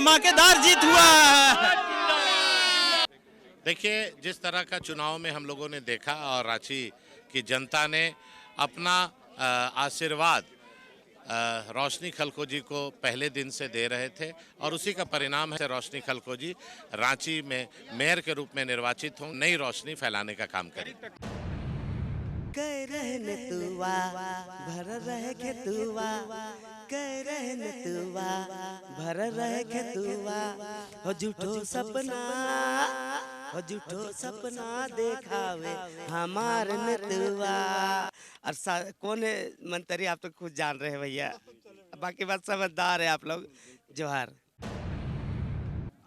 धमाकेदार जीत हुआ है। देखिए, जिस तरह का चुनाव में हम लोगों ने देखा और रांची की जनता ने अपना आशीर्वाद रोशनी खलखोजी को पहले दिन से दे रहे थे और उसी का परिणाम है रोशनी खलखोजी रांची में मेयर के रूप में निर्वाचित हों, नई रोशनी फैलाने का काम करें। कह रहने तुआ भर रहे खेतुआ, कह रहने तुआ भर रहे खेतुआ, हो झूठो सपना, हो झूठो सपना देखावे हमार नतुआ। और कौन है मंत्री, आप तो खुद जान रहे हैं भैया, बाकी बात समझदार है आप लोग। जोहार।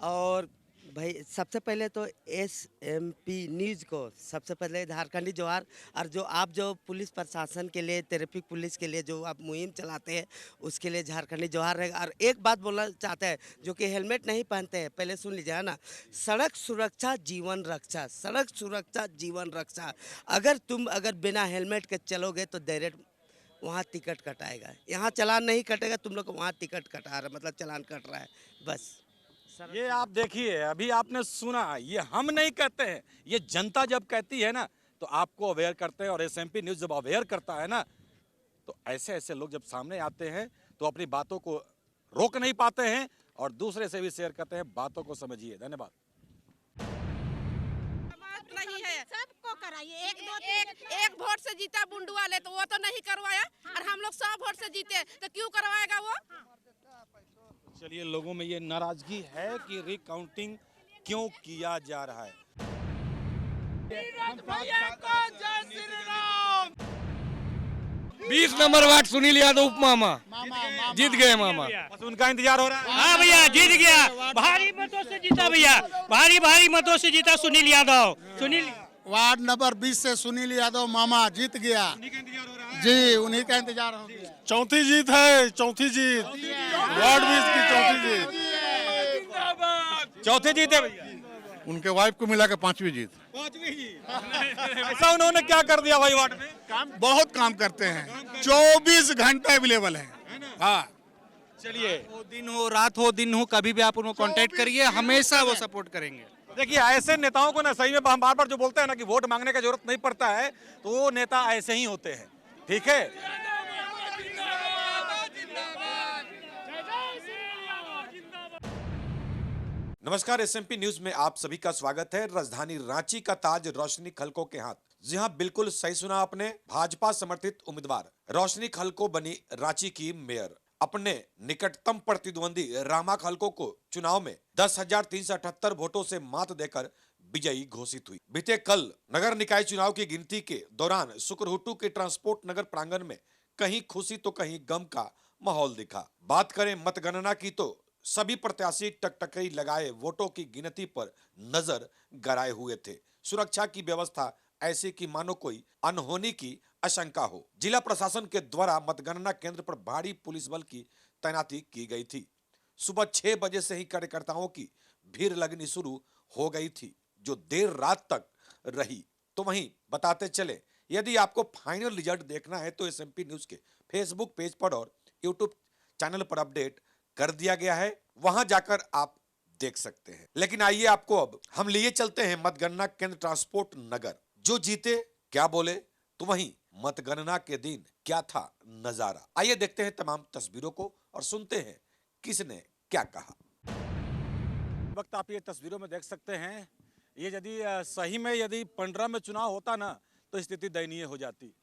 और भाई सबसे पहले तो SMP न्यूज़ को सबसे पहले झारखंडी जोहार। और जो पुलिस प्रशासन के लिए, ट्रैफिक पुलिस के लिए जो आप मुहिम चलाते हैं उसके लिए झारखंडी जोहार रहेगा। और एक बात बोलना चाहते हैं, जो कि हेलमेट नहीं पहनते हैं, पहले सुन लीजिए, है ना। सड़क सुरक्षा जीवन रक्षा, सड़क सुरक्षा जीवन रक्षा। अगर बिना हेलमेट के चलोगे तो डायरेक्ट वहाँ टिकट कटाएगा, यहाँ चालान नहीं कटेगा, तुम लोग वहाँ टिकट कटा रहे, मतलब चालान कट रहा है बस। ये आप देखिए, अभी आपने सुना, ये हम नहीं कहते हैं, ये जनता जब कहती है ना तो आपको अवेयर करते हैं। और SMP न्यूज़ जब अवेयर करता है ना तो ऐसे ऐसे लोग जब सामने आते हैं तो अपनी बातों को रोक नहीं पाते हैं और दूसरे से भी शेयर करते हैं। बातों को समझिए। धन्यवाद। नहीं है, सबको कराइए। एक वोट से जीता बुंडू वाले, तो वो तो नहीं करवाया, और हम लोग 100 वोट से जीते तो क्यों करवाएगा वो। चलिए, लोगों में ये नाराजगी है कि रिकाउंटिंग क्यों किया जा रहा है। 20 नंबर वार्ड सुनील यादव उप मामा जीत गए मामा। बस उनका इंतजार हो रहा है। हाँ भैया, जीत गया, भारी मतों से जीता भैया, भारी मतों से जीता सुनील यादव। सुनील वार्ड नंबर 20 से सुनील यादव मामा जीत गया जी, उन्हीं का इंतजार हो गया। चौथी जीत है, चौथी जीत, वार्ड 20 की चौथी जीत। चौथे जीते भैया, उनके वाइफ को मिला के 5वीं जीत। ऐसा उन्होंने क्या कर दिया भाई वार्ड में? बहुत काम करते हैं, 24 घंटे अवेलेबल है। हाँ, चलिए, वो दिन हो रात हो दिन हो, कभी भी आप उनको कांटेक्ट करिए, हमेशा वो सपोर्ट करेंगे। देखिए, ऐसे नेताओं को ना सही में हम बार बार जो बोलते हैं ना कि वोट मांगने का जरूरत नहीं पड़ता है, तो वो नेता ऐसे ही होते हैं। ठीक है, नमस्कार, SMP न्यूज में आप सभी का स्वागत है। राजधानी रांची का ताज रोशनी खलको के हाथ। जी हां, बिल्कुल सही सुना आपने। भाजपा समर्थित उम्मीदवार रोशनी खलको बनी रांची की मेयर। अपने निकटतम प्रतिद्वंदी रामा खलको को चुनाव में 10,378 वोटों से मात देकर विजयी घोषित हुई। बीते कल नगर निकाय चुनाव की गिनती के दौरान सुकरहुटू के ट्रांसपोर्ट नगर प्रांगण में कहीं खुशी तो कहीं गम का माहौल दिखा। बात करें मतगणना की तो सभी प्रत्याशी टकटकी लगाए वोटों की गिनती पर नजर गड़ाए हुए थे। सुरक्षा की व्यवस्था ऐसी कि मानो कोई अनहोनी की आशंका हो। जिला प्रशासन के द्वारा मतगणना केंद्र पर भारी पुलिस बल की तैनाती की गई थी। सुबह 6 बजे से ही कार्यकर्ताओं की भीड़ लगनी शुरू हो गई थी, जो देर रात तक रही। तो वहीं बताते चले, यदि आपको फाइनल रिजल्ट देखना है तो SMP न्यूज के फेसबुक पेज पर और यूट्यूब चैनल पर अपडेट कर दिया गया है, वहां जाकर आप देख सकते हैं। लेकिन आइए, आपको अब हम लिए चलते हैं मतगणना केंद्र ट्रांसपोर्ट नगर। जो जीते क्या बोले, तो वहीं मतगणना के दिन क्या था नजारा। आइए देखते हैं तमाम तस्वीरों को और सुनते हैं किसने क्या कहा। वक्त आप ये तस्वीरों में देख सकते हैं, ये यदि सही में यदि 15 में चुनाव होता ना तो स्थिति दयनीय हो जाती।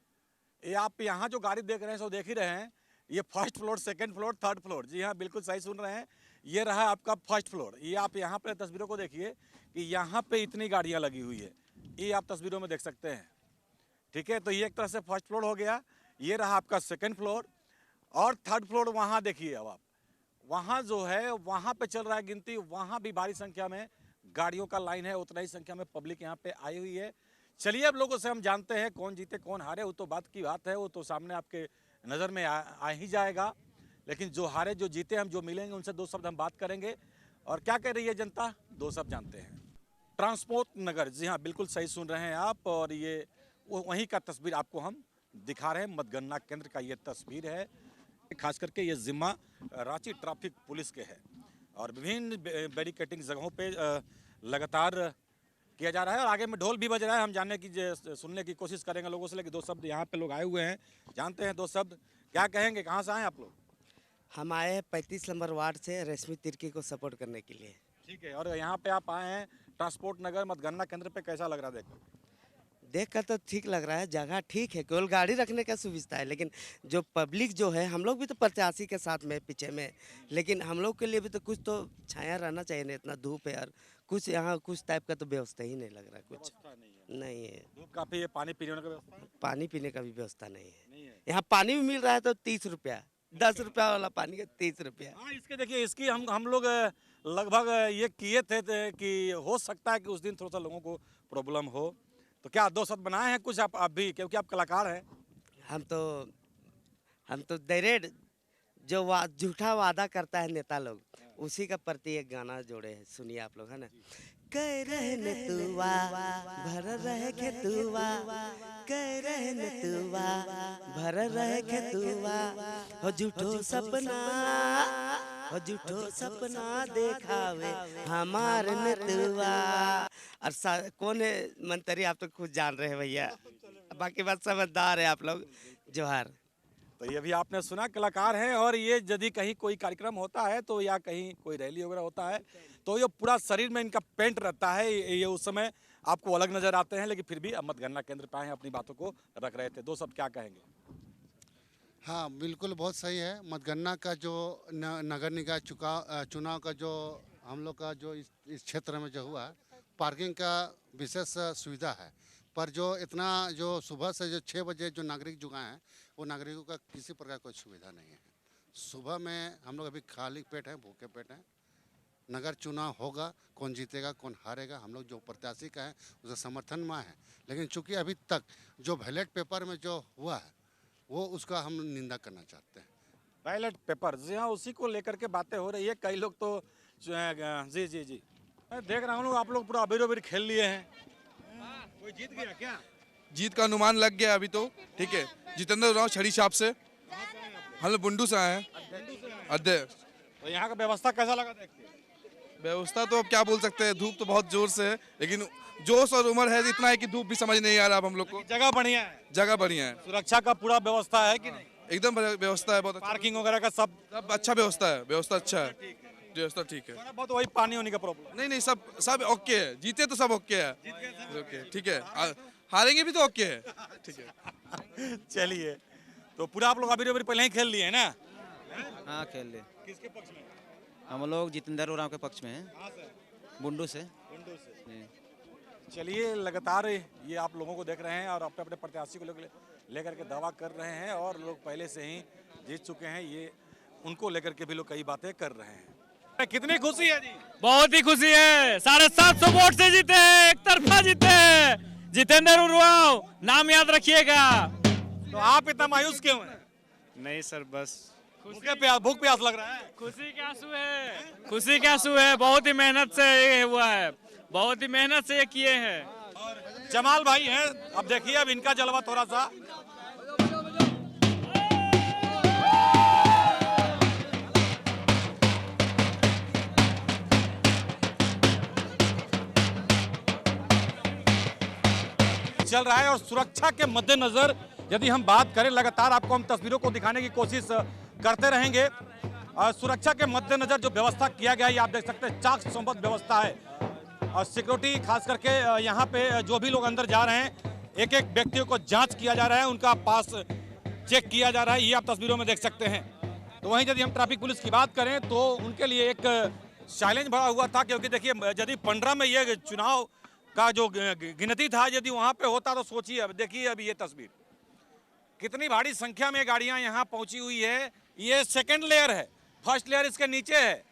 ये आप यहाँ जो गाड़ी देख रहे हैं सो देख ही रहे हैं, ये first floor, second floor, third floor. जी हाँ, बिल्कुल सही सुन रहे हैं, ये रहा आपका फर्स्ट फ्लोर। ये आप यहाँ पे तस्वीरों को देखिए कि यहाँ पे इतनी गाड़ियाँ लगी हुई है, ये आप तस्वीरों में देख सकते हैं। ठीक है, तो ये एक तरह से फर्स्ट फ्लोर हो गया। ये रहा आपका सेकंड फ्लोर और थर्ड फ्लोर। वहाँ देखिए, अब आप वहाँ जो है वहाँ पे चल रहा है गिनती, वहाँ भी भारी संख्या में गाड़ियों का लाइन है, उतना ही संख्या में पब्लिक यहाँ पे आई हुई है। चलिए, अब लोगों से हम जानते हैं कौन जीते कौन हारे। वो तो बात की बात है, वो तो सामने आपके नज़र में आ ही जाएगा। लेकिन जो हारे जो जीते, हम जो मिलेंगे उनसे 2 शब्द हम बात करेंगे। और क्या कह रही है जनता, 2 शब्द जानते हैं। ट्रांसपोर्ट नगर, जी हाँ, बिल्कुल सही सुन रहे हैं आप, और ये वहीं का तस्वीर आपको हम दिखा रहे हैं। मतगणना केंद्र का ये तस्वीर है। खास करके ये जिम्मा रांची ट्रैफिक पुलिस के है। और विभिन्न बैरिकेटिंग जगहों पे लगातार किया जा रहा है और आगे में ढोल भी बज रहा है। हम जानने की सुनने की कोशिश करेंगे लोगों से, लेकिन दो शब्द यहाँ पे लोग आए हुए हैं, जानते हैं दो शब्द क्या कहेंगे। कहाँ से आए आप लोग? हम आए हैं 35 नंबर वार्ड से रेशमी तिर्की को सपोर्ट करने के लिए। ठीक है, और यहाँ पे आप आए हैं ट्रांसपोर्ट नगर मतगणना केंद्र पे, कैसा लग रहा है देखो? देखकर तो ठीक लग रहा है, जगह ठीक है, केवल गाड़ी रखने का सुविधा है, लेकिन जो पब्लिक जो है, हम लोग भी तो प्रत्याशी के साथ में पीछे में, लेकिन हम लोग के लिए भी तो कुछ तो छाया रहना चाहिए ना, इतना धूप है और कुछ यहाँ कुछ टाइप का तो व्यवस्था ही नहीं लग रहा, कुछ नहीं है। धूप काफी है, पानी पीने का व्यवस्था है? पानी पीने का भी व्यवस्था नहीं है। यहाँ पानी भी मिल रहा है तो 30 रुपया, 10 रुपया वाला पानी का 30 रुपया। हाँ, इसके देखिए, इसकी हम लोग लगभग ये किए थे कि हो सकता है कि उस दिन थोड़ा सा लोगों को प्रॉब्लम हो, तो क्या दो शब्द बनाए हैं कुछ आप भी, क्योंकि आप कलाकार हैं? हम तो डायरेक्ट जो झूठा वादा करता है नेता लोग, उसी का प्रति एक गाना जोड़े हैं, सुनिए आप लोग, है ना। कह रहे न तुआ भर रहे खेतुआ, कह रहे न तुआ भर रहे खेतुआ, हो झूठो सपना, हो झूठो सपना देखावे हमार नतुआ। और कौन है मंत्री, आप तो खुद जान रहे हैं भैया, बाकी बात समझदार है आप लोग। जोहार। तो ये भी आपने सुना, कलाकार हैं, और ये यदि कहीं कोई कार्यक्रम होता है तो या कहीं कोई रैली वगैरह होता है तो ये पूरा शरीर में इनका पेंट रहता है, ये उस समय आपको अलग नजर आते हैं, लेकिन फिर भी अब मतगणना केंद्र पे आए हैं, अपनी बातों को रख रहे थे। दो शब्द क्या कहेंगे? हाँ बिल्कुल, बहुत सही है। मतगणना का जो नगर निकाय चुनाव का जो हम लोग का जो इस क्षेत्र में जो हुआ, पार्किंग का विशेष सुविधा है, पर जो इतना जो सुबह से जो 6 बजे जो नागरिक जुगाए हैं, वो नागरिकों का किसी प्रकार कोई सुविधा नहीं है। सुबह में हम लोग अभी खाली पेट हैं, भूखे पेट हैं। नगर चुनाव होगा, कौन जीतेगा कौन हारेगा, हम लोग जो प्रत्याशी का है उसके समर्थन में है, लेकिन चूंकि अभी तक जो बैलेट पेपर में जो हुआ है वो उसका हम निंदा करना चाहते हैं। बैलेट पेपर, जी हाँ, उसी को लेकर के बातें हो रही है। कई लोग तो जी जी जी मैं देख रहा हूँ आप लोग पूरा अबीर अबीर खेल लिए हैं। कोई जीत गया क्या? जीत का अनुमान लग गया अभी तो, ठीक है। जितेंद्र राव छड़ी छाप से, हम लोग बुंडू से आए हैं अध्यक्ष। तो यहाँ का व्यवस्था कैसा लगा देख के? व्यवस्था तो अब क्या बोल सकते हैं, धूप तो बहुत जोर से है, लेकिन जोश और उम्र है इतना है कि धूप भी समझ नहीं आ रहा अब हम लोग को। जगह बढ़िया है, जगह बढ़िया है, सुरक्षा का पूरा व्यवस्था है कि नहीं? एकदम व्यवस्था है, बहुत अच्छा। पार्किंग वगैरह का सब अच्छा व्यवस्था है, व्यवस्था अच्छा है, व्यवस्था ठीक है। थोड़ा बहुत वही पानी होने का प्रॉब्लम? नहीं, सब ओके है, जीते तो सब ओके है, ओके ठीक है, हारेंगे भी तो ओके है, ठीक है। चलिए, तो पूरा आप लोग अभी पहले ही खेल लिए है ना? हाँ खेल ले। किसके पक्ष में? हम लोग जितेंद्र उरांव के पक्ष में हैं, बुंडू से। चलिए, लगातार ये आप लोगों को देख रहे हैं और अपने अपने प्रत्याशी को लेकर के दावा कर रहे हैं, और लोग पहले से ही जीत चुके हैं, ये उनको लेकर के भी लोग कई बातें कर रहे हैं। कितनी खुशी है जी? बहुत ही खुशी है, 750 वोट से जीते हैं, एक तरफा जीते हैं, जितेंद्र उरांव, नाम याद रखिएगा। तो आप इतना मायूस क्यों हैं? नहीं सर, बस भूख प्यास लग रहा है? खुशी के आंसू है, खुशी के आंसू है, बहुत ही मेहनत से ये हुआ है, बहुत ही मेहनत से ये किए हैं। जमाल भाई हैं, अब देखिए अब इनका जलवा थोड़ा सा। चल रहा है, और सुरक्षा के मद्देनजर यदि हम बात करें, लगातार आपको हम तस्वीरों को दिखाने की कोशिश करते रहेंगे। सुरक्षा के मद्देनजर जो व्यवस्था किया गया है, आप देख सकते हैं, चाक चौबंद व्यवस्था है, और सिक्योरिटी खास करके यहाँ पे जो भी लोग अंदर जा रहे हैं, एक एक व्यक्तियों को जांच किया जा रहा है, उनका पास चेक किया जा रहा है, ये आप तस्वीरों में देख सकते हैं। तो वहीं यदि हम ट्रैफिक पुलिस की बात करें तो उनके लिए एक चैलेंज बड़ा हुआ था, क्योंकि देखिए यदि 15 में ये चुनाव का जो गिनती था, यदि वहाँ पे होता तो सोचिए, अब देखिए अभी ये तस्वीर, कितनी भारी संख्या में गाड़ियाँ यहाँ पहुँची हुई है। ये सेकेंड लेयर है, फर्स्ट लेयर इसके नीचे है,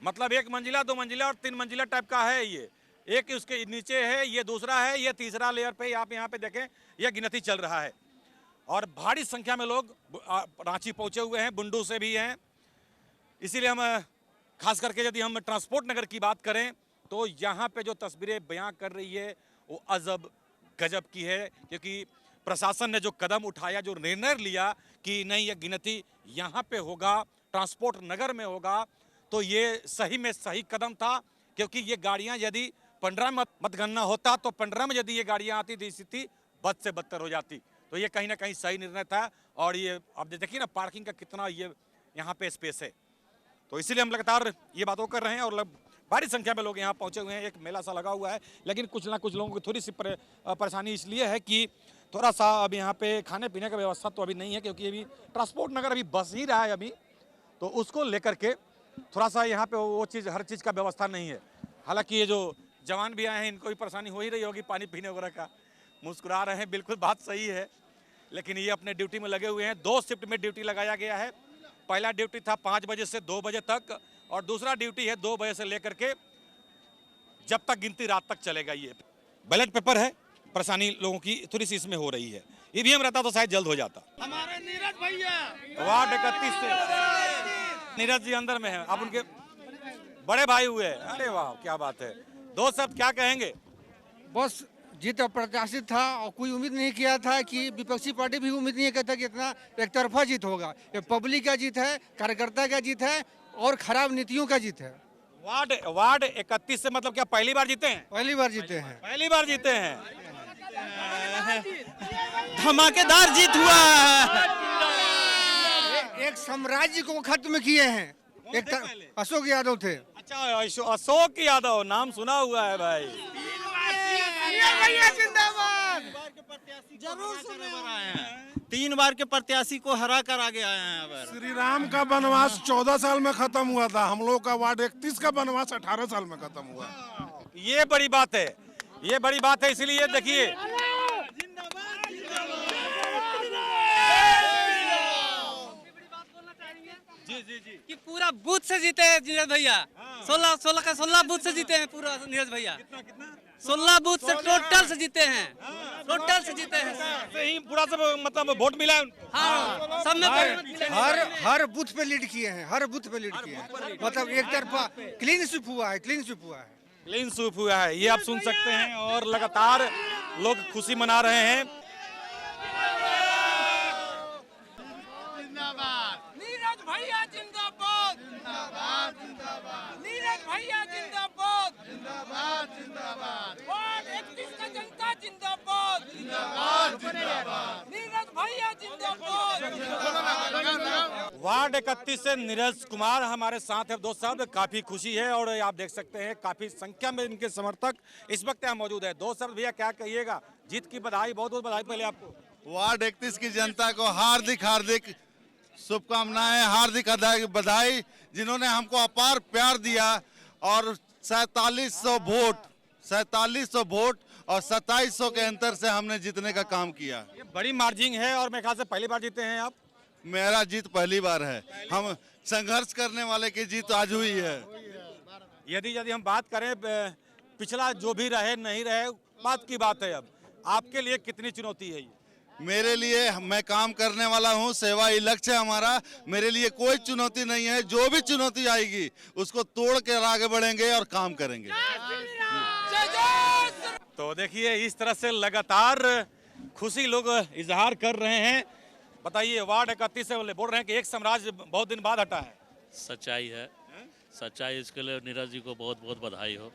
मतलब 1 मंजिला 2 मंजिला और 3 मंजिला टाइप का है। ये एक उसके नीचे है, ये दूसरा है, ये तीसरा लेयर पे आप यहाँ पे देखें, ये गिनती चल रहा है, और भारी संख्या में लोग रांची पहुँचे हुए हैं, बुंडू से भी हैं। इसीलिए हम खास करके यदि हम ट्रांसपोर्ट नगर की बात करें तो यहाँ पे जो तस्वीरें बयां कर रही है वो अजब गजब की है, क्योंकि प्रशासन ने जो कदम उठाया, जो निर्णय लिया कि नहीं ये गिनती यहाँ पे होगा, ट्रांसपोर्ट नगर में होगा, तो ये सही में सही कदम था, क्योंकि ये गाड़ियां यदि 15 में मतगणना होता तो 15 में यदि ये गाड़ियां आती तो स्थिति बद से बदतर हो जाती। तो ये कहीं ना कहीं सही निर्णय था। और ये अब देखिए ना पार्किंग का कितना ये यहाँ पे स्पेस है, तो इसीलिए हम लगातार ये बातों कर रहे हैं। और भारी संख्या में लोग यहाँ पहुँचे हुए हैं, एक मेला सा लगा हुआ है। लेकिन कुछ ना कुछ लोगों की थोड़ी सी परेशानी इसलिए है कि थोड़ा सा अब यहाँ पे खाने पीने का व्यवस्था तो अभी नहीं है, क्योंकि अभी ट्रांसपोर्ट नगर अभी बस ही रहा है अभी, तो उसको लेकर के थोड़ा सा यहाँ पे वो चीज़ हर चीज़ का व्यवस्था नहीं है। हालांकि ये जो जवान भी आए हैं इनको भी परेशानी हो ही रही होगी पानी पीने वगैरह का, मुस्कुरा रहे हैं, बिल्कुल बात सही है। लेकिन ये अपने ड्यूटी में लगे हुए हैं। 2 शिफ्ट में ड्यूटी लगाया गया है। पहला ड्यूटी था 5 बजे से 2 बजे तक, और दूसरा ड्यूटी है 2 बजे से लेकर के जब तक गिनती रात तक चलेगा। ये बैलेट पेपर है, परेशानी लोगों की थोड़ी सी इसमें हो रही है। ईवीएम रहता तो शायद जल्द हो जाता। हमारे नीरज भैया वार्ड 31 से नीरज जी अंदर में है, आप उनके बड़े भाई हुए। अरे वाह क्या बात है। 2 शब्द क्या कहेंगे? बस जीत अप्रत्याशित था और कोई उम्मीद नहीं किया था कि विपक्षी पार्टी भी उम्मीद नहीं किया था कि इतना एक तरफा जीत होगा। ये पब्लिक का जीत है, कार्यकर्ता का जीत है और खराब नीतियों का जीत है। वार्ड 31 से मतलब क्या पहली बार जीते हैं? पहली बार जीते हैं। पहली बार जीते हैं। धमाकेदार जीत हुआ है। एक साम्राज्य को खत्म किए हैं। एक अशोक यादव थे। अच्छा अशोक यादव नाम सुना हुआ है भाई। जरूर आए हैं। 3 बार के प्रत्याशी को हरा कर आगे आए हैं। श्री राम का वनवास 14 साल में खत्म हुआ था, हम लोग का वार्ड 31 का वनवास 18 साल में खत्म हुआ। ये बड़ी बात है, ये बड़ी बात है। इसीलिए देखिए जी कि पूरा बूथ से जीते हैं नीरज भैया। 16 बूथ से जीते हैं पूरा नीरज भैया। 16 बूथ से टोटल से जीते हैं। टोटल से जीते हैं। सही पूरा सब मतलब वोट मिला है उनको। हाँ, सब में हर बूथ पे लीड किए हैं। हर बूथ पे लीड किए हैं। मतलब एक तरफा क्लीन स्वीप हुआ है। क्लीन स्वीप हुआ है। क्लीन स्वीप हुआ है, ये आप सुन सकते हैं। और लगातार लोग खुशी मना रहे हैं। नीरज भैया जिंदाबाद। नीरज भैया जिंदाबाद। वार्ड 31 का जनता जिंदाबाद। नीरज भैया जिंदाबाद। वार्ड 31 से नीरज कुमार हमारे साथ है। 2 शब्द काफी खुशी है और आप देख सकते हैं काफी संख्या में इनके समर्थक इस वक्त यहाँ मौजूद है। 2 शब्द भैया क्या कहिएगा? जीत की बधाई, बहुत बहुत बधाई पहले आपको। वार्ड 31 की जनता को हार्दिक हार्दिक शुभकामनाएं, हार्दिक बधाई, जिन्होंने हमको अपार प्यार दिया। और 4700 वोट और 2700 के अंतर से हमने जीतने का काम किया। ये बड़ी मार्जिन है और मेरे ख्याल से पहली बार जीते हैं आप। मेरा जीत पहली बार है। हम संघर्ष करने वाले की जीत आज हुई है। यदि हम बात करें पिछला जो भी रहे नहीं रहे बात की बात है, अब आपके लिए कितनी चुनौती है ये? मेरे लिए मैं काम करने वाला हूं, सेवा ही लक्ष्य है हमारा। मेरे लिए कोई चुनौती नहीं है। जो भी चुनौती आएगी उसको तोड़ के आगे बढ़ेंगे और काम करेंगे। तो देखिए इस तरह से लगातार खुशी लोग इजहार कर रहे हैं। बताइए वार्ड 31 से बोल रहे हैं कि एक साम्राज्य बहुत दिन बाद हटा है। सच्चाई है, सच्चाई। इसके लिए नीरज जी को बहुत बहुत बधाई हो,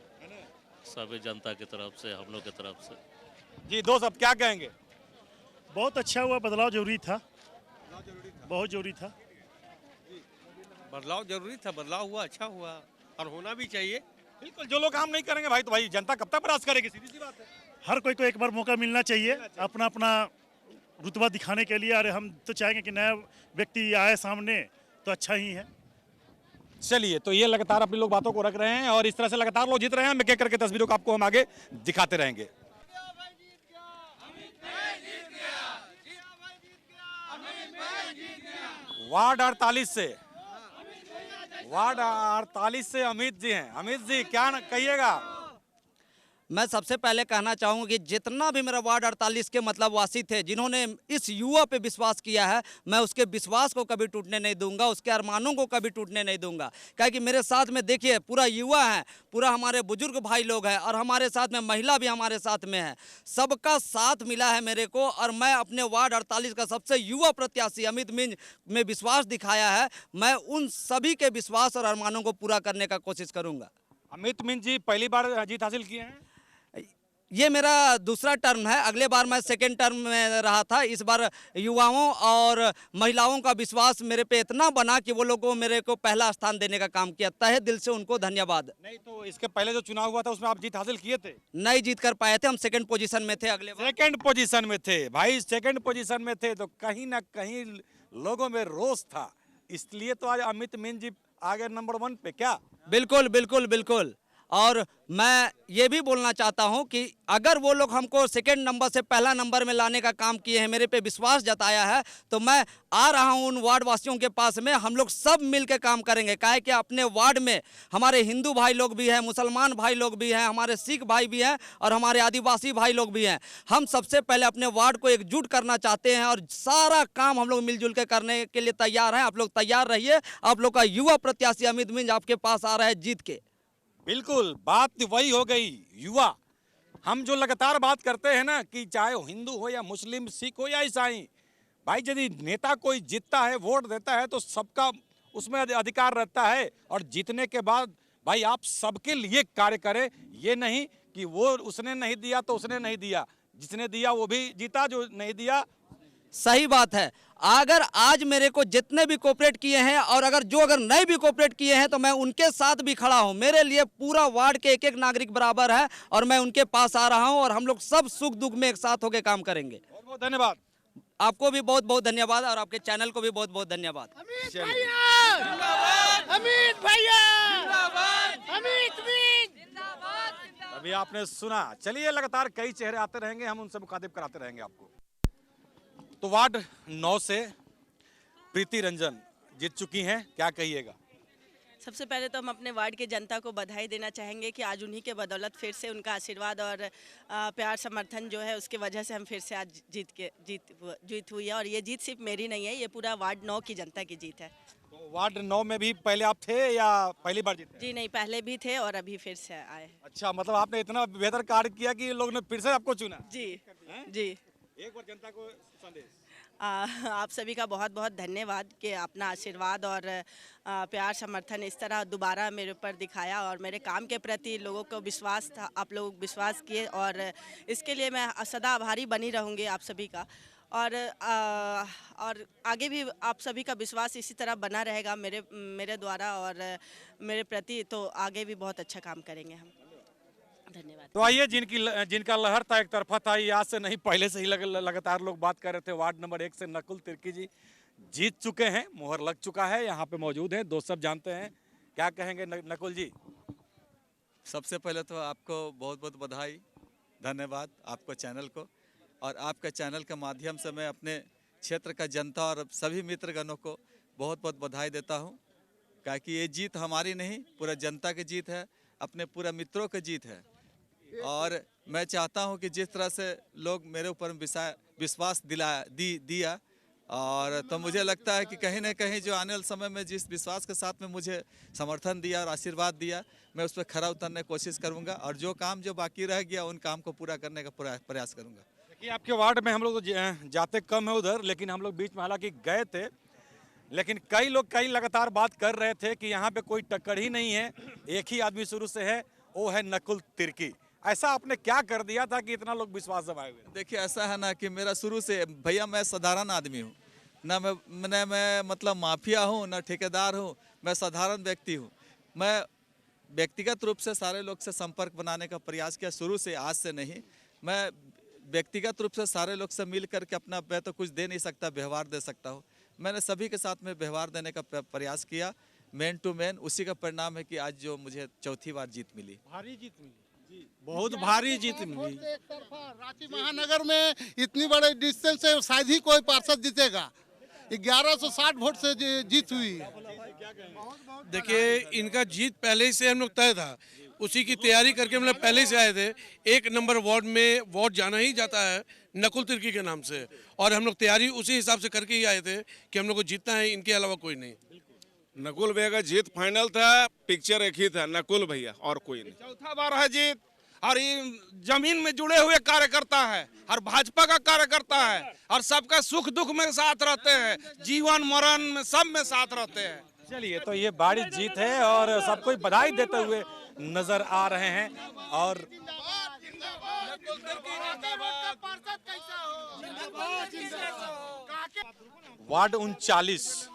सभी जनता की तरफ से, हम लोग की तरफ से। जी 2 शब्द क्या कहेंगे? बहुत अच्छा हुआ। बदलाव जरूरी था, बहुत जरूरी था। बदलाव जरूरी था, बदलाव हुआ, अच्छा हुआ और होना भी चाहिए। बिल्कुल, जो लोग काम नहीं करेंगे भाई तो भाई जनता कब तक बर्दाश्त करेगी? सीधी सी बात है। हर कोई को एक बार मौका मिलना चाहिए अपना अपना रुतबा दिखाने के लिए। अरे हम तो चाहेंगे कि नया व्यक्ति आए सामने तो अच्छा ही है। चलिए, तो ये लगातार अपनी लोग बातों को रख रहे हैं और इस तरह से लगातार लोग जीत रहे हैं। मैं एक करके तस्वीरों को आपको हम आगे दिखाते रहेंगे। वार्ड 48 से अमित जी हैं। अमित जी क्या कहिएगा? मैं सबसे पहले कहना चाहूँगा कि जितना भी मेरा वार्ड 48 के मतलब वासी थे जिन्होंने इस युवा पे विश्वास किया है, मैं उसके विश्वास को कभी टूटने नहीं दूंगा, उसके अरमानों को कभी टूटने नहीं दूंगा। क्या कि मेरे साथ में देखिए पूरा युवा है, पूरा हमारे बुजुर्ग भाई लोग हैं और हमारे साथ में महिला भी हमारे साथ में है। सबका साथ मिला है मेरे को और मैं अपने वार्ड 48 का सबसे युवा प्रत्याशी अमित मिंज में विश्वास दिखाया है। मैं उन सभी के विश्वास और अरमानों को पूरा करने का कोशिश करूँगा। अमित मिंज जी पहली बार जीत हासिल किए हैं? ये मेरा दूसरा टर्म है, अगले बार मैं सेकेंड टर्म में रहा था। इस बार युवाओं और महिलाओं का विश्वास मेरे पे इतना बना कि वो लोग को मेरे को पहला स्थान देने का काम किया। तहे दिल से उनको धन्यवाद। नहीं तो इसके पहले जो चुनाव हुआ था उसमें आप जीत हासिल किए थे? नहीं जीत कर पाए थे, हम सेकंड पोजीशन में थे। अगले बार सेकंड पोजीशन में थे भाई, सेकंड पोजीशन में थे तो कहीं ना कहीं लोगों में रोष था, इसलिए तो आज अमित मिंज जी आ गए नंबर 1 पे। क्या? बिल्कुल बिल्कुल बिल्कुल। और मैं ये भी बोलना चाहता हूं कि अगर वो लोग हमको सेकंड नंबर से पहला नंबर में लाने का काम किए हैं, मेरे पे विश्वास जताया है, तो मैं आ रहा हूं उन वार्ड वासियों के पास में। हम लोग सब मिल के काम करेंगे। काहे कि अपने वार्ड में हमारे हिंदू भाई लोग भी हैं, मुसलमान भाई लोग भी हैं, हमारे सिख भाई भी हैं और हमारे आदिवासी भाई लोग भी हैं। हम सबसे पहले अपने वार्ड को एकजुट करना चाहते हैं और सारा काम हम लोग मिलजुल के करने के लिए तैयार हैं। आप लोग तैयार रहिए। आप लोग का युवा प्रत्याशी अमित मिंज आपके पास आ रहा है जीत के। बिल्कुल, बात वही हो गई, युवा। हम जो लगातार बात करते हैं ना कि चाहे हिंदू हो या मुस्लिम, सिख हो या ईसाई, भाई यदि नेता कोई जीतता है, वोट देता है तो सबका उसमें अधिकार रहता है और जीतने के बाद भाई आप सबके लिए कार्य करें। ये नहीं कि वो उसने नहीं दिया तो उसने नहीं दिया, जिसने दिया वो भी जीता, जो नहीं दिया। सही बात है। अगर आज मेरे को जितने भी कोऑपरेट किए हैं और अगर नहीं भी कोऑपरेट किए हैं तो मैं उनके साथ भी खड़ा हूं। मेरे लिए पूरा वार्ड के एक एक नागरिक बराबर है और मैं उनके पास आ रहा हूं और हम लोग सब सुख दुख में एक साथ होकर काम करेंगे। बहुत बहुत धन्यवाद। आपको भी बहुत बहुत धन्यवाद और आपके चैनल को भी बहुत बहुत धन्यवाद। अमित भैया, अमित मिंज। अभी आपने सुना। चलिए, लगातार कई चेहरे आते रहेंगे, हम उनसे मुखातिब कराते रहेंगे आपको। तो वार्ड 9 से प्रीति रंजन जीत चुकी हैं, क्या कहिएगा? सबसे पहले तो हम अपने वार्ड के जनता को बधाई देना चाहेंगे कि आज उन्हीं के बदौलत फिर से उनका आशीर्वाद और प्यार समर्थन जो है उसके वजह से हम फिर से आज जीत हुई है। और ये जीत सिर्फ मेरी नहीं है, ये पूरा वार्ड 9 की जनता की जीत है। तो वार्ड 9 में भी पहले आप थे या पहली बार जीते? जी नहीं, पहले भी थे और अभी फिर से आए। अच्छा, मतलब आपने इतना बेहतर कार्य किया कि लोग ने फिर से आपको चुना? जी जी। एक बार जनता को संदेश। आप सभी का बहुत बहुत धन्यवाद कि अपना आशीर्वाद और प्यार समर्थन इस तरह दोबारा मेरे ऊपर दिखाया और मेरे काम के प्रति लोगों को विश्वास था, आप लोग विश्वास किए और इसके लिए मैं सदा आभारी बनी रहूँगी आप सभी का। और आगे भी आप सभी का विश्वास इसी तरह बना रहेगा मेरे द्वारा और मेरे प्रति, तो आगे भी बहुत अच्छा काम करेंगे हम। धन्यवाद। तो आइए, जिनका लहर था एक तरफा था, ये आज से नहीं पहले से ही लगातार लोग बात कर रहे थे। वार्ड नंबर 1 से नकुल तिर्की जी जीत चुके हैं, मोहर लग चुका है, यहाँ पे मौजूद हैं, दोस्त सब जानते हैं। क्या कहेंगे नकुल जी? सबसे पहले तो आपको बहुत बहुत बधाई, धन्यवाद आपको चैनल को, और आपके चैनल के माध्यम से मैं अपने क्षेत्र का जनता और सभी मित्रगणों को बहुत बहुत बधाई देता हूँ। क्या कि ये जीत हमारी नहीं, पूरा जनता की जीत है, अपने पूरा मित्रों की जीत है। और मैं चाहता हूं कि जिस तरह से लोग मेरे ऊपर विश्वास दिया और तो मुझे लगता है कि कहीं ना कहीं जो आने वाले समय में जिस विश्वास के साथ में मुझे समर्थन दिया और आशीर्वाद दिया, मैं उस पर खरा उतरने की कोशिश करूंगा और जो काम जो बाकी रह गया उन काम को पूरा करने का प्रयास करूंगा। देखिए, आपके वार्ड में हम लोग तो जाते कम है उधर, लेकिन हम लोग बीच में हालांकि गए थे, लेकिन कई लोग लगातार बात कर रहे थे कि यहाँ पे कोई टक्कर ही नहीं है, एक ही आदमी शुरू से है, वो है नकुल तिर्की। ऐसा आपने क्या कर दिया था कि इतना लोग विश्वास जमाए हुए? देखिए, ऐसा है ना कि मेरा शुरू से भैया मैं साधारण आदमी हूँ, ना मैं मतलब माफिया हूँ, ना ठेकेदार हूँ, मैं साधारण व्यक्ति हूँ। मैं व्यक्तिगत रूप से सारे लोग से संपर्क बनाने का प्रयास किया शुरू से, आज से नहीं। मैं व्यक्तिगत रूप से सारे लोग से मिल करके अपना, मैं तो कुछ दे नहीं सकता, व्यवहार दे सकता हूँ। मैंने सभी के साथ में व्यवहार देने का प्रयास किया, मैन टू मैन। उसी का परिणाम है कि आज जो मुझे चौथी बार जीत मिली। भारी जीत मिली जी, बहुत भारी जीत मिली। रांची महानगर में इतनी बड़े डिस्टेंस से शायद ही कोई पार्षद जीतेगा। 1160 वोट से जीत हुई। देखिए, इनका जीत पहले ही से हम लोग तय था। उसी की तैयारी करके हम लोग पहले से आए थे। 1 नंबर वार्ड में वोट जाना ही जाता है नकुल तिर्की के नाम से, और हम लोग तैयारी उसी हिसाब से करके ही आए थे कि हम लोग को जीतना है, इनके अलावा कोई नहीं। नकुल भैया का जीत फाइनल था, पिक्चर एक ही था, नकुल भैया और कोई नहीं। चौथा बार है जीत, और ये जमीन में जुड़े हुए कार्यकर्ता है, और भाजपा का कार्यकर्ता है, और सबका सुख दुख में साथ रहते हैं, जीवन मरण में सब में साथ रहते हैं। चलिए, तो ये बड़ी जीत है और सबको बधाई देते हुए नजर आ रहे हैं। और वार्ड 39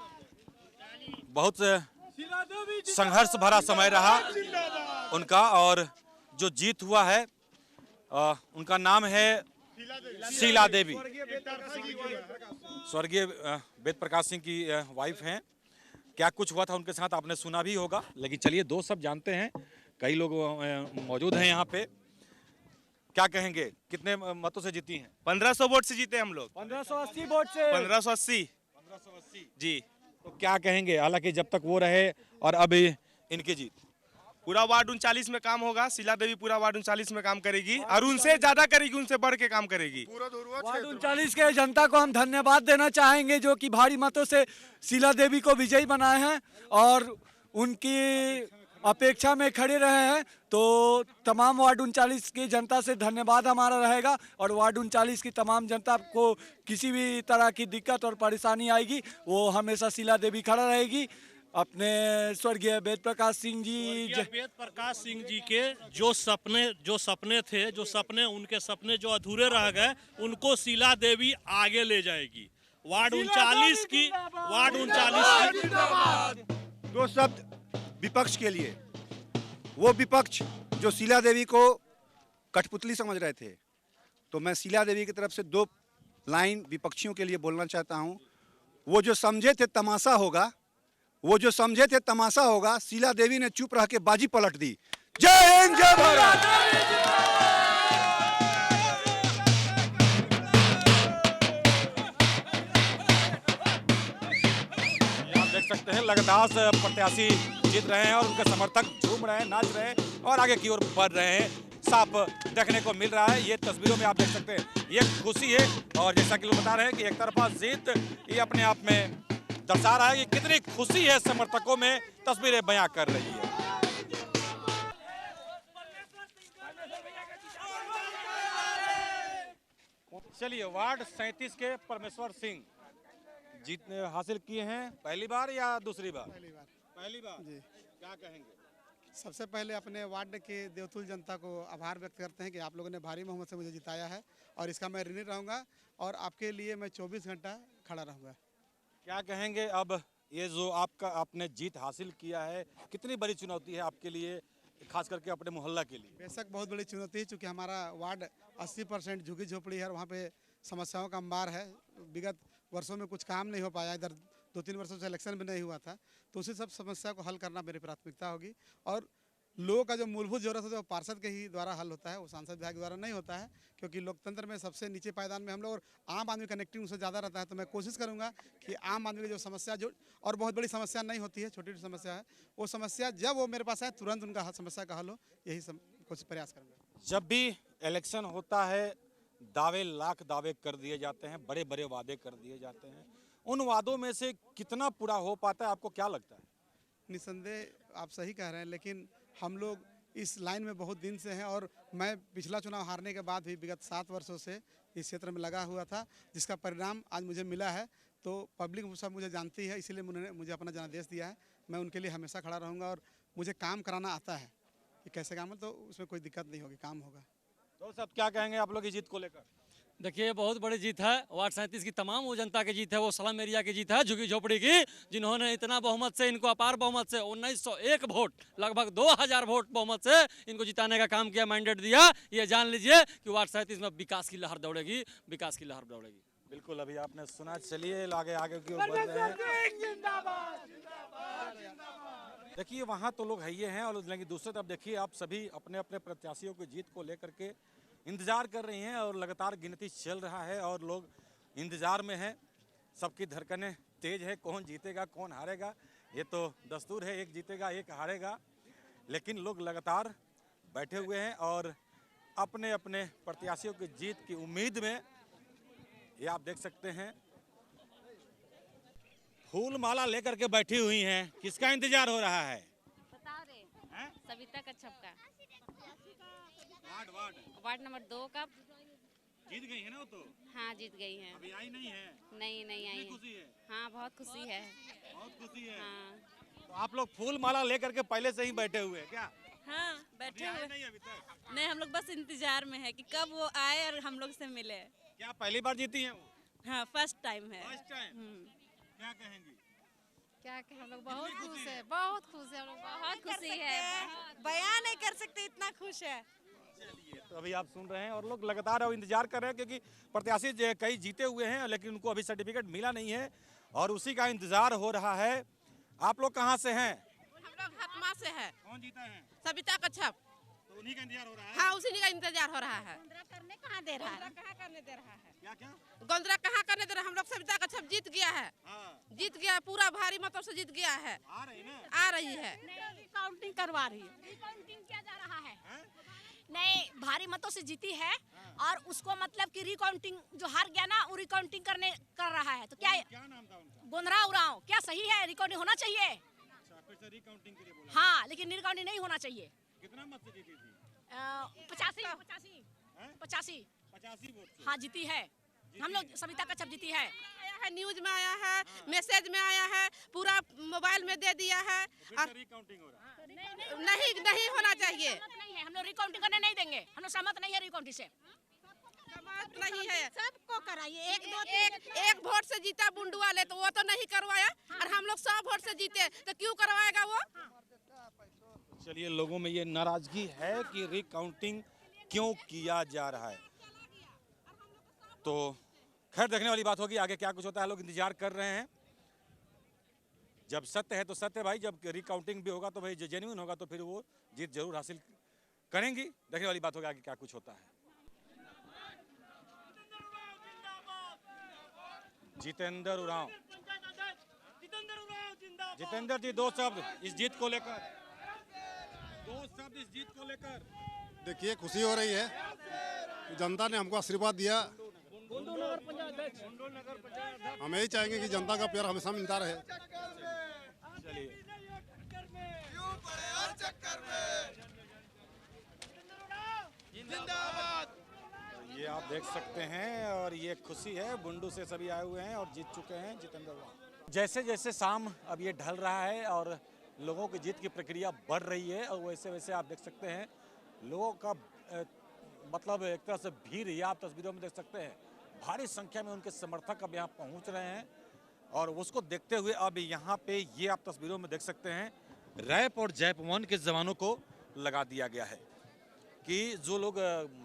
बहुत संघर्ष भरा समय रहा उनका, और जो जीत हुआ है उनका नाम है शीला देवी, स्वर्गीय वेद प्रकाश सिंह की वाइफ हैं। क्या कुछ हुआ था उनके साथ आपने सुना भी होगा, लेकिन चलिए दो सब जानते हैं। कई लोग मौजूद हैं यहाँ पे। क्या कहेंगे, कितने मतों से जीती हैं? 1500 वोट से जीते हम लोग। 1580 वोट से। 1580 जी। तो क्या कहेंगे, हालांकि जब तक वो रहे और अब इनकी जीत? पूरा वार्ड 39 में काम होगा। शीला देवी पूरा वार्ड 39 में काम करेगी, और उनसे ज्यादा करेगी, उनसे बढ़ के काम करेगी। वार्ड 39 के जनता को हम धन्यवाद देना चाहेंगे, जो कि भारी मतों से शीला देवी को विजयी बनाए हैं और उनकी अपेक्षा में खड़े रहे हैं। तो तमाम वार्ड 39 की जनता से धन्यवाद हमारा रहेगा, और वार्ड 39 की तमाम जनता को किसी भी तरह की दिक्कत और परेशानी आएगी, वो हमेशा शीला देवी खड़ा रहेगी। अपने स्वर्गीय वेद प्रकाश सिंह जी, वेद प्रकाश सिंह जी के जो सपने थे, उनके सपने जो अधूरे रह गए, उनको शीला देवी आगे ले जाएगी। वार्ड 39 की दो शब्द विपक्ष के लिए। वो विपक्ष जो शीला देवी को कठपुतली समझ रहे थे, तो मैं शीला देवी की तरफ से 2 लाइन विपक्षियों के लिए बोलना चाहता हूं। वो जो समझे थे तमाशा होगा, शीला देवी ने चुप रह के बाजी पलट दी। जय हिंद, जय भारत। देख सकते हैं लगातार प्रत्याशी जीत रहे हैं और उनके समर्थक झूम रहे हैं, नाच रहे हैं और आगे की ओर बढ़ रहे हैं। साफ देखने को मिल रहा है, ये तस्वीरों में आप देख सकते हैं, ये खुशी है। और जैसा कि लोग बता रहे हैं कि एक तरफा जीत ये अपने आप में दर्शा रहा है कि कितनी खुशी है समर्थकों में, तस्वीरें बयां कर रही है। चलिए, वार्ड 37 के परमेश्वर सिंह जीत हासिल किए हैं, पहली बार या दूसरी बार? पहली बार जी। क्या कहेंगे? सबसे पहले अपने वार्ड के देवतुल जनता को आभार व्यक्त करते हैं कि आप लोगों ने भारी बहुमत से मुझे जिताया है, और इसका मैं ऋणी रहूंगा, और आपके लिए मैं 24 घंटा खड़ा रहूंगा। क्या कहेंगे, अब ये जो आपने जीत हासिल किया है, कितनी बड़ी चुनौती है आपके लिए, खास करके अपने मोहल्ला के लिए? बेशक बहुत बड़ी चुनौती है, क्योंकि हमारा वार्ड 80% झुग्गी झोपड़ी है, और वहाँ पे समस्याओं का अंबार है। विगत वर्षों में कुछ काम नहीं हो पाया, इधर 2-3 वर्षों से इलेक्शन भी नहीं हुआ था, तो उसी सब समस्या को हल करना मेरी प्राथमिकता होगी। और लोगों का जो मूलभूत जरूरत होता है वो पार्षद के ही द्वारा हल होता है, वो सांसद विधायक द्वारा नहीं होता है, क्योंकि लोकतंत्र में सबसे नीचे पायदान में हम लोग, और आम आदमी कनेक्टिंग उनसे ज़्यादा रहता है। तो मैं कोशिश करूँगा कि आम आदमी की जो समस्या, जो और बहुत बड़ी समस्या नहीं होती है, छोटी छोटी समस्या है, वो समस्या जब वो मेरे पास आए तुरंत उनका समस्या का हल हो, यही कोशिश प्रयास करूँगा। जब भी इलेक्शन होता है, लाख दावे कर दिए जाते हैं, बड़े बड़े वादे कर दिए जाते हैं, उन वादों में से कितना पूरा हो पाता है, आपको क्या लगता है? निसंदेह आप सही कह रहे हैं, लेकिन हम लोग इस लाइन में बहुत दिन से हैं, और मैं पिछला चुनाव हारने के बाद भी विगत 7 वर्षों से इस क्षेत्र में लगा हुआ था, जिसका परिणाम आज मुझे मिला है। तो पब्लिक सब मुझे जानती है, इसीलिए उन्होंने मुझे अपना जनादेश दिया है। मैं उनके लिए हमेशा खड़ा रहूँगा, और मुझे काम कराना आता है कि कैसे काम है, तो उसमें कोई दिक्कत नहीं होगी, काम होगा। तो सब क्या कहेंगे आप लोग की जीत को लेकर? देखिए, बहुत बड़ी जीत है। वार्ड 37 की तमाम वो जनता की जीत है, वो सलम एरिया की जीत है, झुग्गी झोपड़ी की, जिन्होंने इतना बहुमत से, इनको अपार बहुमत से 1901 वोट, लगभग 2000 वोट बहुमत से इनको जिताने का काम किया, मैंडेट दिया। ये जान लीजिए कि वार्ड 37 में विकास की लहर दौड़ेगी, विकास की लहर दौड़ेगी। बिल्कुल, अभी आपने सुना। चलिए आगे की ओर बढ़ रहे हैं। देखिए, वहाँ तो लोग है ही हैं, और लेकिन दूसरी तरफ देखिए, आप सभी अपने अपने प्रत्याशियों की जीत को लेकर के इंतजार कर रही हैं, और लगातार गिनती चल रहा है और लोग इंतजार में हैं। सबकी धड़कनें तेज है, कौन जीतेगा कौन हारेगा, ये तो दस्तूर है, एक जीतेगा एक हारेगा, लेकिन लोग लगातार बैठे हुए हैं और अपने अपने प्रत्याशियों की जीत की उम्मीद में, ये आप देख सकते हैं, फूल माला लेकर के बैठी हुई हैं। किसका इंतजार हो रहा है? बता रहे सविता कच्छप का वार्ड नंबर 2 का। जीत गई है ना वो तो? हाँ जीत गई है। अभी आई नहीं है? नहीं आई है। खुशी है? हाँ बहुत खुशी है। बहुत खुशी है। हाँ तो आप लोग फूल माला लेकर के पहले से ही बैठे हुए हैं क्या? हाँ बैठे हुए नहीं अभी तक? नहीं, हम लोग बस इंतजार में है कि कब वो आए और हम लोग से मिले। क्या पहली बार जीती हैं वो? हाँ फर्स्ट टाइम है। First time. क्या कहेंगी? क्या कहें, हम लोग बहुत खुश है, बहुत खुश है, हम लोग बहुत खुशी है, बयान नहीं कर सकते इतना खुश है। तो अभी आप सुन रहे हैं और लोग लगातार अब इंतजार कर रहे हैं क्योंकि प्रत्याशी कई जीते हुए हैं लेकिन उनको अभी सर्टिफिकेट मिला नहीं है और उसी का इंतजार हो रहा है। आप लोग कहाँ से हैं? हम लोग हतमा से है। कौन जीता है? सविता कच्छप। तो उन्हीं का इंतजार हो रहा है? हाँ उसी का इंतजार हो रहा है। करने कहाँ दे रहा है? कहाँ करने दे रहा है? क्या क्या? गोंदरा कहाँ करने दे रहा है? हम लोग सविता कच्छप जीत गया है। जीत गया, पूरा भारी मतों से जीत गया है। आ रही ना? आ रही है। काउंटिंग करवा रही है। काउंटिंग किया जा रहा है। नहीं, भारी मतों से जीती है और उसको मतलब कि रिकाउंटिंग जो हार गया ना वो रिकाउंटिंग कर रहा है। तो क्या नाम था उनका? गोंदरा उरांव। क्या सही है? रिकाउंटिंग होना चाहिए। फिर से रिकाउंटिंग के लिए बोला? हाँ लेकिन रिकाउंटिंग नहीं होना चाहिए। कितना मत से जीती थी? 85 वोट से। हाँ जीती है। हम लोग सविता कच्छप जीती है। आया है, न्यूज में आया है, मैसेज में आया है, पूरा मोबाइल में दे दिया है। रिकाउंटिंग हो रहा है? नहीं होना चाहिए। नहीं है, हम लोग रिकाउंटिंग करने नहीं देंगे। हम लोग सहमत नहीं है रिकाउंटिंग से। नहीं है। सबको कराइए। एक वोट से जीता बुंडू वाले तो वो तो नहीं करवाया और हम लोग 100 वोट से जीते तो क्यों करवाएगा वो? चलिए, लोगों में ये नाराजगी है कि रिकाउंटिंग क्यों किया जा रहा है। तो खैर देखने वाली बात होगी आगे क्या कुछ होता है। लोग इंतजार कर रहे हैं। जब सत्य है तो सत्य भाई, जब रिकाउंटिंग भी होगा तो भाई जेन्युइन होगा तो फिर वो जीत जरूर हासिल करेंगी। देखने वाली बात होगी आगे क्या कुछ होता है। जितेंद्र उरांव। जितेंद्र जी, दो शब्द इस जीत को लेकर। इस जीत को लेकर। देखिए, खुशी हो रही है। जनता ने हमको आशीर्वाद दिया। हम यही चाहेंगे कि जनता का प्यार हमेशा मिलता रहे। चलिए, ये आप देख सकते हैं और ये खुशी है। बुंडू से सभी आए हुए हैं और जीत चुके हैं जितेंद्र उरांव। जैसे जैसे शाम अब ये ढल रहा है और लोगों की जीत की प्रक्रिया बढ़ रही है और वैसे वैसे आप देख सकते हैं लोगों का मतलब एक तरह से भीड़ ही आप तस्वीरों में देख सकते हैं। भारी संख्या में उनके समर्थक अब यहाँ पहुँच रहे हैं और उसको देखते हुए अब यहाँ पे ये आप तस्वीरों में देख सकते हैं रैप और जैप 1 के जवानों को लगा दिया गया है कि जो लोग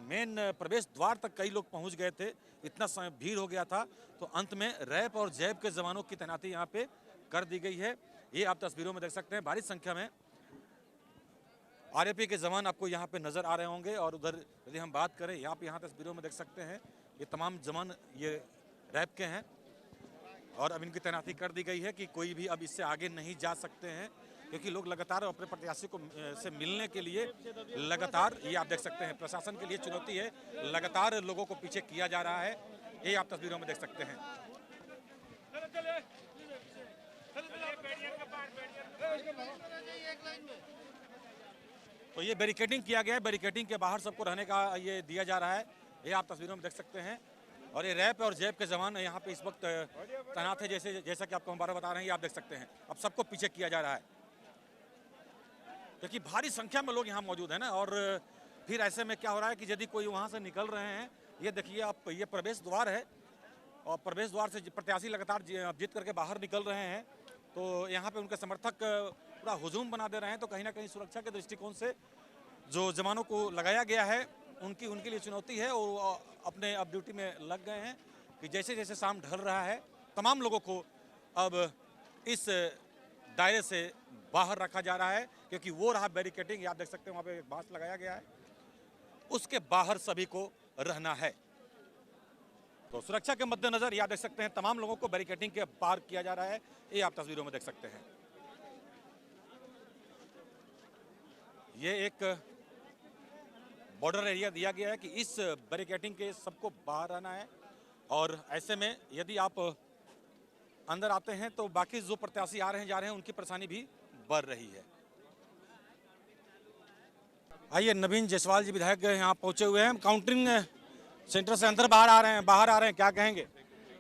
मेन प्रवेश द्वार तक कई लोग पहुँच गए थे, इतना समय भीड़ हो गया था तो अंत में रैप और जैप के जवानों की तैनाती यहाँ पे कर दी गई है। ये आप तस्वीरों में देख सकते हैं भारी संख्या में आरएपी के जवान आपको यहाँ पे नजर आ रहे होंगे। और उधर यदि हम बात करें यहाँ तस्वीरों में देख सकते हैं ये तमाम जवान ये रैप के हैं और अब इनकी तैनाती कर दी गई है कि कोई भी अब इससे आगे नहीं जा सकते हैं क्योंकि लोग लगातार अपने प्रत्याशी को से मिलने के लिए लगातार ये आप देख सकते हैं प्रशासन के लिए चुनौती है। लगातार लोगों को पीछे किया जा रहा है, ये आप तस्वीरों में देख सकते हैं। तो ये बैरिकेडिंग किया गया है, बैरिकेडिंग के बाहर सबको रहने का ये दिया जा रहा है, ये आप तस्वीरों में देख सकते हैं। और ये रैप और जैप के जवान यहाँ पे इस वक्त तैनात है, जैसा कि आपको हम बार बता रहे हैं, ये आप देख सकते हैं। अब सबको पीछे किया जा रहा है क्योंकि भारी संख्या में लोग यहाँ मौजूद हैं ना। और फिर ऐसे में क्या हो रहा है कि यदि कोई वहाँ से निकल रहे हैं, ये देखिए आप, ये प्रवेश द्वार है और प्रवेश द्वार से प्रत्याशी लगातार जीत करके बाहर निकल रहे हैं तो यहाँ पे उनके समर्थक पूरा हुजूम बना दे रहे हैं। तो कहीं ना कहीं सुरक्षा के दृष्टिकोण से जो जवानों को लगाया गया है उनके लिए चुनौती है और अपने अब ड्यूटी में लग गए हैं कि जैसे जैसे शाम ढल रहा है तमाम लोगों को अब इस दायरे से बाहर रखा जा रहा है क्योंकि वो रहा बैरिकेडिंग, आप देख सकते हैं वहाँ पे एक बांस लगाया गया है, उसके बाहर सभी को रहना है। तो सुरक्षा के मद्देनजर ये आप देख सकते हैं तमाम लोगों को बैरिकेडिंग के पार किया जा रहा है, ये आप तस्वीरों में देख सकते हैं। ये एक बॉर्डर एरिया दिया गया है कि इस बैरिकेडिंग के सबको बाहर आना है, और ऐसे में यदि आप अंदर आते हैं तो बाकी जो प्रत्याशी आ रहे हैं जा रहे हैं उनकी परेशानी भी बढ़ रही है। आइए, नवीन जायसवाल जी विधायक यहाँ पहुंचे हुए हैं, काउंटिंग सेंटर से अंदर बाहर आ रहे हैं, क्या कहेंगे?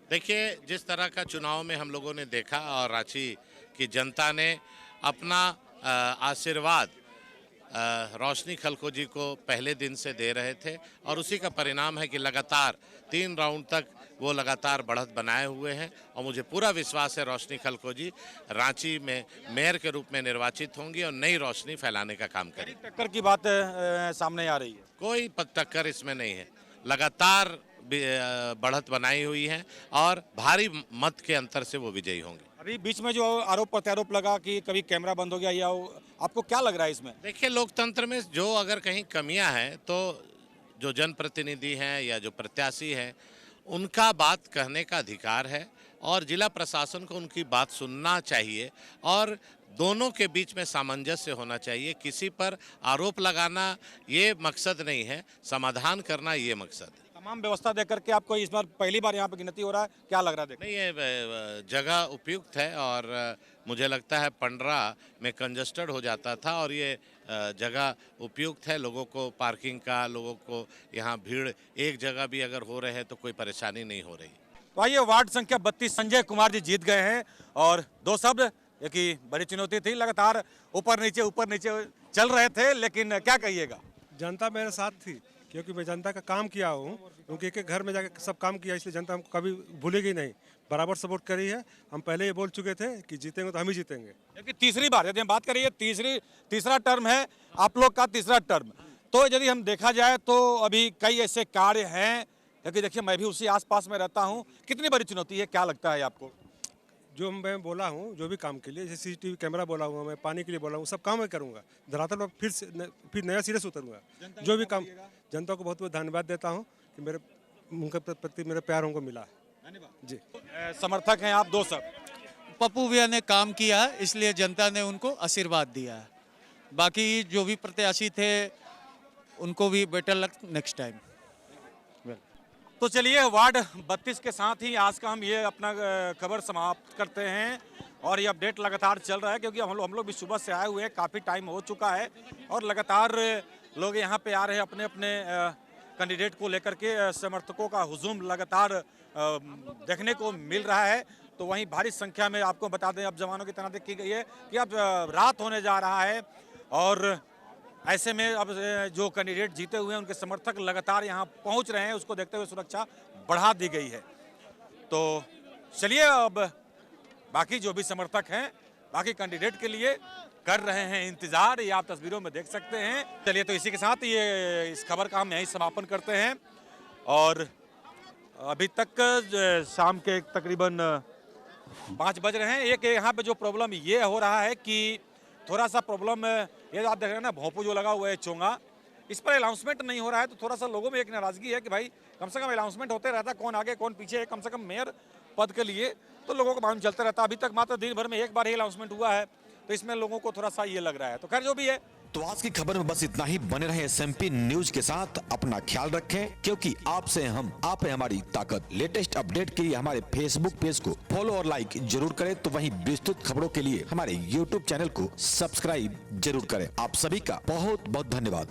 देखिए, जिस तरह का चुनाव में हम लोगों ने देखा और रांची की जनता ने अपना आशीर्वाद रोशनी खलको जी को पहले दिन से दे रहे थे, और उसी का परिणाम है कि लगातार 3 राउंड तक वो लगातार बढ़त बनाए हुए हैं, और मुझे पूरा विश्वास है रोशनी खलको जी रांची में मेयर के रूप में निर्वाचित होंगी और नई रोशनी फैलाने का काम करेंगी। टक्कर की बात सामने आ रही है? कोई टक्कर इसमें नहीं है, लगातार बढ़त बनाई हुई है और भारी मत के अंतर से वो विजयी होंगे। अभी बीच में जो आरोप प्रत्यारोप लगा कि कभी कैमरा बंद हो गया, या आपको क्या लग रहा है इसमें? देखिए, लोकतंत्र में जो अगर कहीं कमियां हैं तो जो जनप्रतिनिधि हैं या जो प्रत्याशी हैं उनका बात कहने का अधिकार है, और जिला प्रशासन को उनकी बात सुनना चाहिए, और दोनों के बीच में सामंजस्य होना चाहिए। किसी पर आरोप लगाना ये मकसद नहीं है, समाधान करना ये मकसद है। तमाम व्यवस्था देकर के आपको इस बार पहली बार यहाँ पे गिनती हो रहा है, क्या लग रहा है? नहीं, ये जगह उपयुक्त है, और मुझे लगता है पंडरा में कंजस्टेड हो जाता था, और ये जगह उपयुक्त है। लोगों को पार्किंग का, लोगों को यहाँ भीड़ एक जगह भी अगर हो रहे हैं तो कोई परेशानी नहीं हो रही। तो आइए, वार्ड संख्या 32 संजय कुमार जी जीत गए हैं, और 2 शब्द, एक ही बड़ी चुनौती थी, लगातार ऊपर नीचे चल रहे थे, लेकिन क्या कहिएगा? जनता मेरे साथ थी, क्योंकि मैं जनता का काम किया हूँ, क्योंकि एक घर में जाकर सब काम किया, इसलिए जनता हमको कभी भूलेगी नहीं, बराबर सपोर्ट करी है। हम पहले ये बोल चुके थे कि जीतेंगे तो हम ही जीतेंगे। क्योंकि तीसरी बार यदि हम बात करिए, तीसरा टर्म है आप लोग का, तीसरा टर्म, तो यदि हम देखा जाए तो अभी कई ऐसे कार्य हैं, क्योंकि देखिए मैं भी उसी आसपास में रहता हूँ। कितनी बड़ी चुनौती है, क्या लगता है आपको? जो मैं बोला हूँ, जो भी काम के लिए, जैसे सीसीटीवी कैमरा बोला हुआ, मैं पानी के लिए बोला हूँ, सब काम मैं करूँगा। धरातल पर फिर नया सिरे से उतरूँगा। जो भी काम, जनता को बहुत बहुत धन्यवाद देता हूँ कि मेरे उनके प्रति मेरा प्यार उनको मिला है जी। समर्थक हैं आप, 2 शब्द? पप्पू भैया ने काम किया, इसलिए जनता ने उनको आशीर्वाद दिया है। बाकी जो भी प्रत्याशी थे उनको भी बेटर लक नेक्स्ट टाइम। तो चलिए, वार्ड 32 के साथ ही आज का हम ये अपना खबर समाप्त करते हैं, और ये अपडेट लगातार चल रहा है, क्योंकि हम लोग भी सुबह से आए हुए हैं, काफ़ी टाइम हो चुका है, और लगातार लोग यहाँ पे आ रहे हैं अपने अपने कैंडिडेट को लेकर के। समर्थकों का हुजूम लगातार देखने को मिल रहा है। तो वहीं भारी संख्या में आपको बता दें, अब जवानों की तैनाती की गई है कि अब रात होने जा रहा है, और ऐसे में अब जो कैंडिडेट जीते हुए हैं उनके समर्थक लगातार यहाँ पहुँच रहे हैं, उसको देखते हुए सुरक्षा बढ़ा दी गई है। तो चलिए, अब बाकी जो भी समर्थक हैं बाकी कैंडिडेट के लिए कर रहे हैं इंतजार, ये आप तस्वीरों में देख सकते हैं। चलिए, तो इसी के साथ ये इस खबर का हम यहीं समापन करते हैं, और अभी तक शाम के तकरीबन 5 बज रहे हैं। एक यहाँ पे जो प्रॉब्लम ये हो रहा है कि थोड़ा सा प्रॉब्लम ये आप देख रहे हैं ना, भोंपू जो लगा हुआ है चोंगा, इस पर अनाउंसमेंट नहीं हो रहा है, तो थोड़ा सा लोगों में एक नाराजगी है कि भाई कम से कम अनाउंसमेंट होते रहता, कौन आगे कौन पीछे है, कम से कम मेयर पद के लिए तो लोगों को मालूम चलता रहता। अभी तक मात्र दिन भर में एक बार ही अनाउंसमेंट हुआ है, तो इसमें लोगों को थोड़ा सा ये लग रहा है। तो खैर जो भी है, तो आज की खबर में बस इतना ही। बने रहे SMP न्यूज के साथ, अपना ख्याल रखें, क्योंकि आपसे हम, आप है हमारी ताकत। लेटेस्ट अपडेट के लिए हमारे फेसबुक पेज को फॉलो और लाइक जरूर करें, तो वहीं विस्तृत खबरों के लिए हमारे YouTube चैनल को सब्सक्राइब जरूर करें। आप सभी का बहुत बहुत धन्यवाद।